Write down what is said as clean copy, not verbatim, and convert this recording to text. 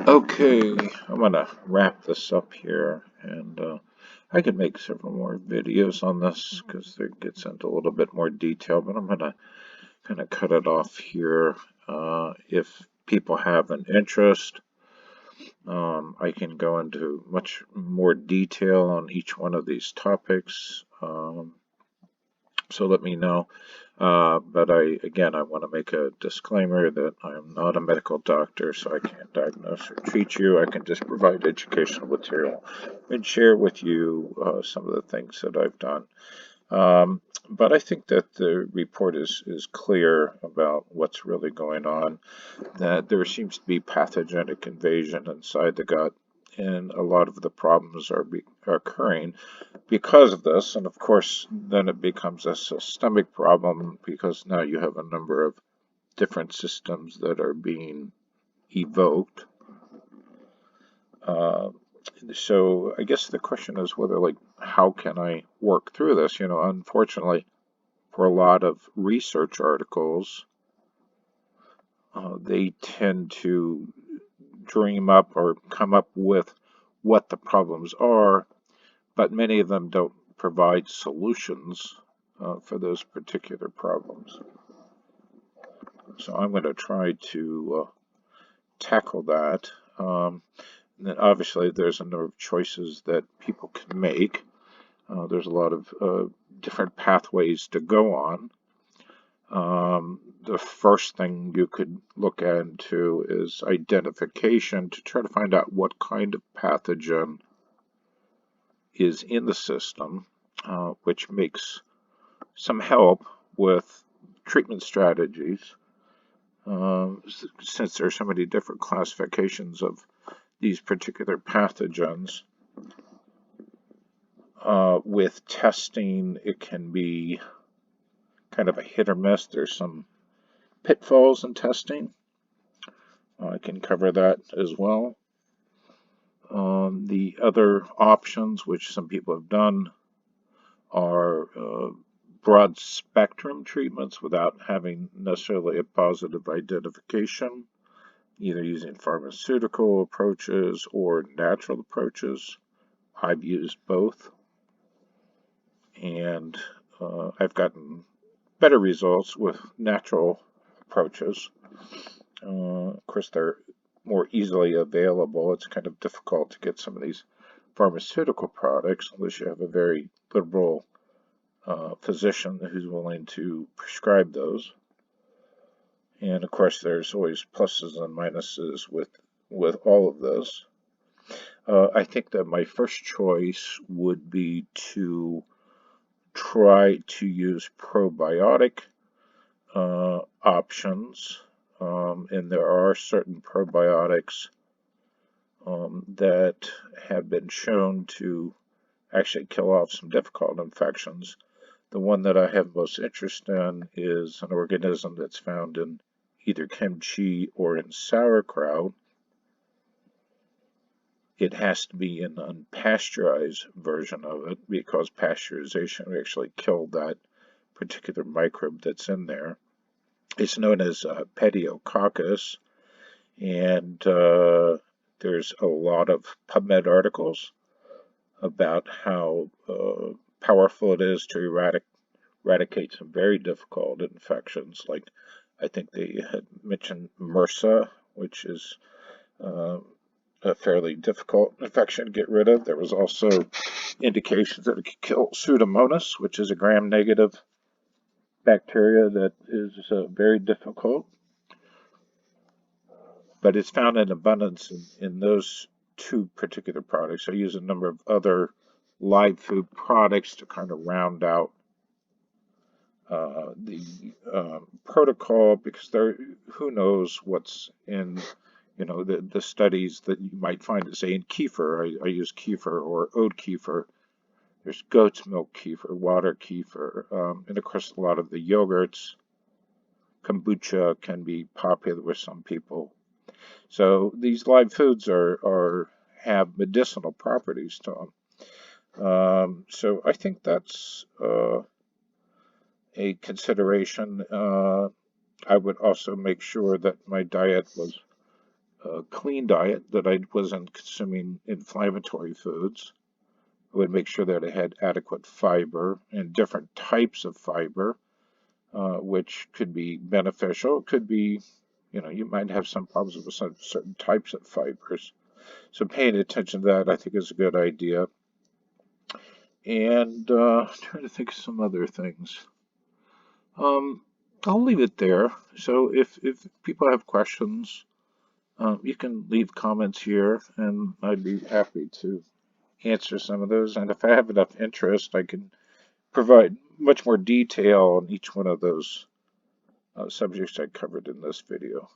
Okay, I'm gonna wrap this up here, and I could make several more videos on this because it gets into a little bit more detail, but I'm gonna kind of cut it off here. If people have an interest, I can go into much more detail on each one of these topics. So let me know. But I want to make a disclaimer that I'm not a medical doctor, so I can't diagnose or treat you. I can just provide educational material and share with you some of the things that I've done. But I think that the report is clear about what's really going on, that there seems to be pathogenic invasion inside the gut, and a lot of the problems are occurring because of this. And of course, then it becomes a systemic problem because now you have a number of different systems that are being evoked. So I guess the question is whether, like, how can I work through this? Unfortunately, for a lot of research articles, they tend to dream up or come up with what the problems are, but many of them don't provide solutions for those particular problems. So I'm going to try to tackle that. And then obviously there's a number of choices that people can make. There's a lot of different pathways to go on. The first thing you could look into is identification to try to find out what kind of pathogen is in the system, which makes some help with treatment strategies, since there are so many different classifications of these particular pathogens. With testing, it can be kind of a hit or miss. There's some pitfalls in testing. I can cover that as well. The other options, which some people have done, are broad spectrum treatments without having necessarily a positive identification, either using pharmaceutical approaches or natural approaches. I've used both, and I've gotten better results with natural approaches. Of course, they're more easily available. It's kind of difficult to get some of these pharmaceutical products unless you have a very liberal physician who's willing to prescribe those. And of course, there's always pluses and minuses with all of this. I think that my first choice would be to try to use probiotic options, and there are certain probiotics that have been shown to actually kill off some difficult infections. The one that I have most interest in is an organism that's found in either kimchi or in sauerkraut. It has to be an unpasteurized version of it because pasteurization will actually kill that particular microbe that's in there. It's known as pediococcus, and there's a lot of PubMed articles about how powerful it is to eradicate some very difficult infections. Like, I think they had mentioned MRSA, which is a fairly difficult infection to get rid of. There was also indications that it could kill Pseudomonas, which is a gram-negative bacteria that is very difficult. But it's found in abundance in those two particular products. I use a number of other live food products to kind of round out the protocol, because who knows what's in the studies that you might find, say, in kefir. I use kefir or oat kefir. There's goat's milk kefir, water kefir, and of course a lot of the yogurts. Kombucha can be popular with some people. So these live foods have medicinal properties to them. So I think that's a consideration. I would also make sure that my diet was a clean diet, that I wasn't consuming inflammatory foods. I would make sure that I had adequate fiber and different types of fiber, which could be beneficial. It could be, you might have some problems with some certain types of fibers. So paying attention to that, I think, is a good idea. And trying to think of some other things. Um, I'll leave it there. So if people have questions, you can leave comments here, and I'd be happy to answer some of those. And if I have enough interest, I can provide much more detail on each one of those subjects I covered in this video.